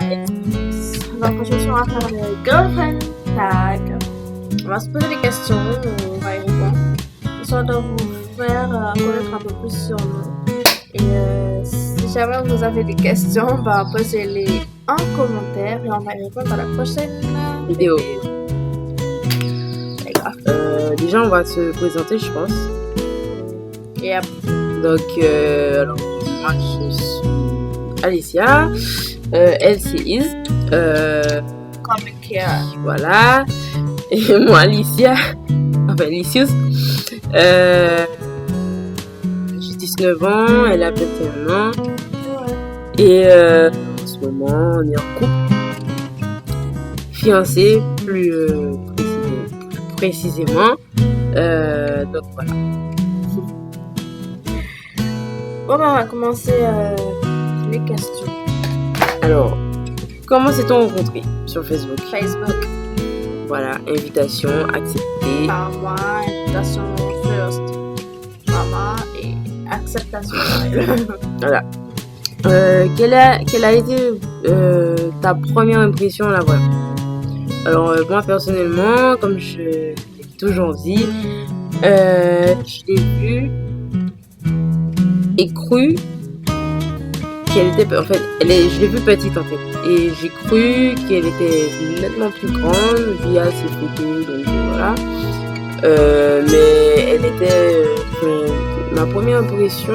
Donc aujourd'hui, on va faire le girlfriend tag. On va se poser des questions, on va y répondre. Histoire de vous faire connaître un peu plus sur nous. Et si jamais vous avez des questions, posez-les en commentaire et on va y répondre à la prochaine vidéo. Déjà, on va se présenter, je pense. Yep. Donc, alors, moi, je suis Alicia. Elle, c'est Iz. Comme Kia. Voilà. Et moi, Alicia. Enfin, Licious. J'ai 19 ans. Elle a 21 ans. Ouais. Et en ce moment, on est en couple. Fiancé, plus précisément. Donc, voilà. Bon, on va commencer les questions. Alors, comment s'est-on rencontré sur Facebook? Facebook. Voilà, invitation acceptée. Par moi, invitation first. Maman et acceptation. Voilà. Quelle a été ta première impression à la voix? Alors, moi personnellement, comme je l'ai toujours dit, je l'ai vue et cru qu'elle était, en fait, je l'ai vue petite en fait, et j'ai cru qu'elle était nettement plus grande via ses photos, donc voilà. Mais elle était, ma première impression,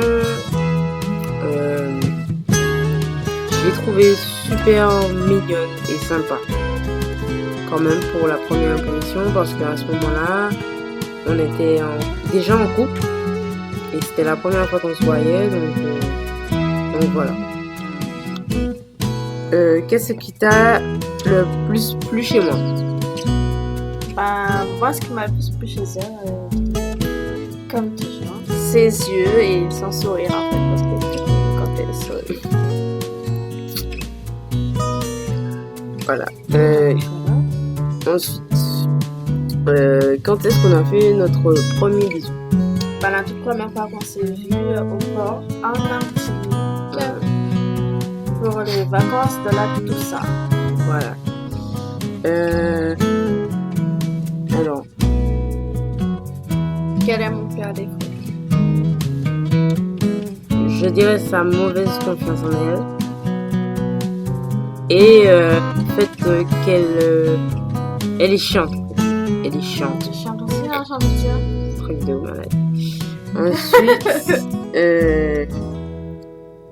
je l'ai trouvée super mignonne et sympa, quand même pour la première impression, parce qu'à ce moment-là, on était déjà en couple. Et c'était la première fois qu'on se voyait, donc voilà. Qu'est-ce qui t'a le plus plu chez moi? Moi, ce qui m'a le plus plu chez elle, comme toujours, ses yeux et son sourire en fait, parce que quand elle sourit. Voilà. Ensuite, quand est-ce qu'on a fait notre premier bisou? La toute première fois qu'on s'est vu au port en Martinique pour les vacances de la Toussaint. Voilà. Alors. Quel est mon pire défaut? Je dirais sa mauvaise confiance en elle. Et le fait qu'elle elle est chiante. Elle est chiante. Tu chantes aussi, hein, chantes-tu? Truc de malade. Ensuite,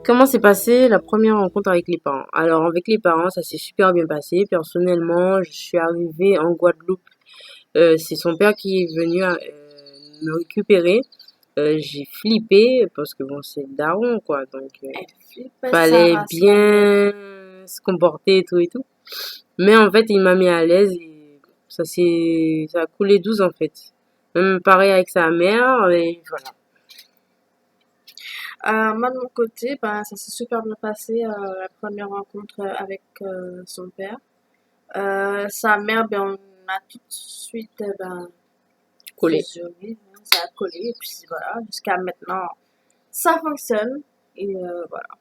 comment s'est passée la première rencontre avec les parents? Alors, avec les parents, ça s'est super bien passé. Personnellement, je suis arrivée en Guadeloupe. C'est son père qui est venu me récupérer. J'ai flippé parce que bon, c'est le daron, quoi. Donc, fallait bien se comporter et tout. Mais en fait, il m'a mis à l'aise et ça a coulé douce, en fait. Même pareil avec sa mère, et voilà. Moi, de mon côté, ça s'est super bien passé, la première rencontre avec son père. Sa mère, on a tout de suite collé. Fusionné, ça a collé, et puis voilà, jusqu'à maintenant, ça fonctionne, et voilà.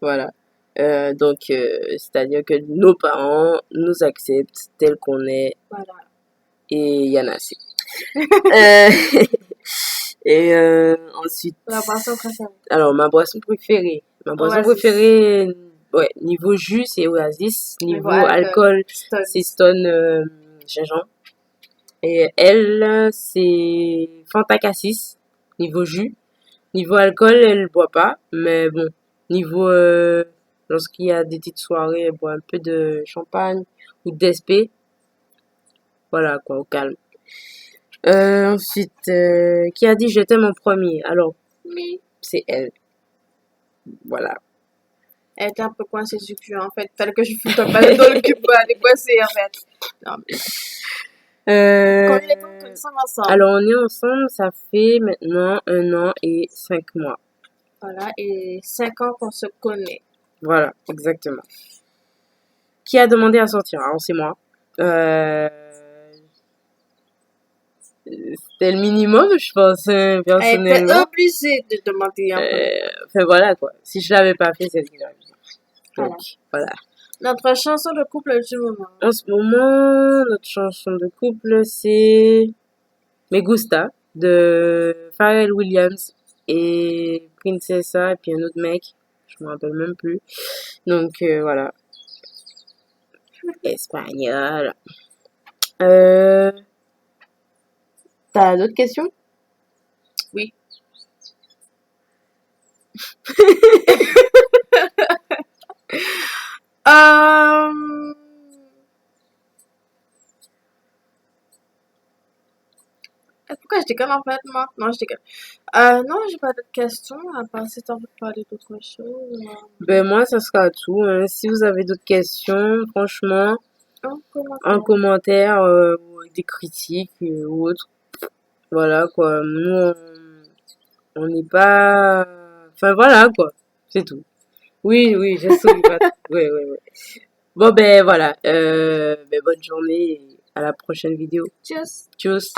Voilà. Donc, c'est-à-dire que nos parents nous acceptent tels qu'on est. Voilà. Et il y en a assez. Et ensuite. La boisson préférée. Alors, ma boisson préférée. Ouais, niveau jus, c'est Oasis. Niveau alcool, c'est Stone Gingembre. Et elle, c'est Fanta Cassis. Niveau jus. Niveau alcool, elle boit pas. Mais bon, niveau. Lorsqu'il y a des petites soirées, elle boit un peu de champagne ou d'espé. Voilà, quoi, au calme. Ensuite, qui a dit je t'aime en premier? Alors, c'est elle. Voilà. Elle était un peu coincée du cul, en fait. Fallait que je foute un balai dans le cul pour aller coincer, en fait. Non, mais... Combien de temps que nous sommes ensemble? Alors, on est ensemble, ça fait maintenant 1 an et 5 mois. Voilà, et 5 ans qu'on se connaît. Voilà, exactement. Qui a demandé à sortir? Alors, c'est moi. C'était le minimum, je pense, personnellement. Elle était obligée de demander un peu. Enfin, voilà, quoi. Si je l'avais pas fait, c'est ce que j'avais fait. Donc, voilà. Notre chanson de couple du moment. En ce moment, notre chanson de couple, c'est Me Gusta de Pharrell Williams et Princessa et puis un autre mec. Je me rappelle même plus. Donc voilà. Espagnol. T'as d'autres questions? Oui. Pourquoi je déconne en fait, moi? Non, je déconne. Non, j'ai pas d'autres questions, à part si t'as envie de parler d'autre chose. Ben moi, ça sera tout, hein. Si vous avez d'autres questions, franchement, en commentaire, ou avec des critiques ou autre. Voilà quoi. Nous, on n'est pas. Enfin voilà quoi. C'est tout. Oui, oui, je souris pas. Oui, oui, oui. Bon ben voilà. Ben, bonne journée et à la prochaine vidéo. Tchuss! Tchuss.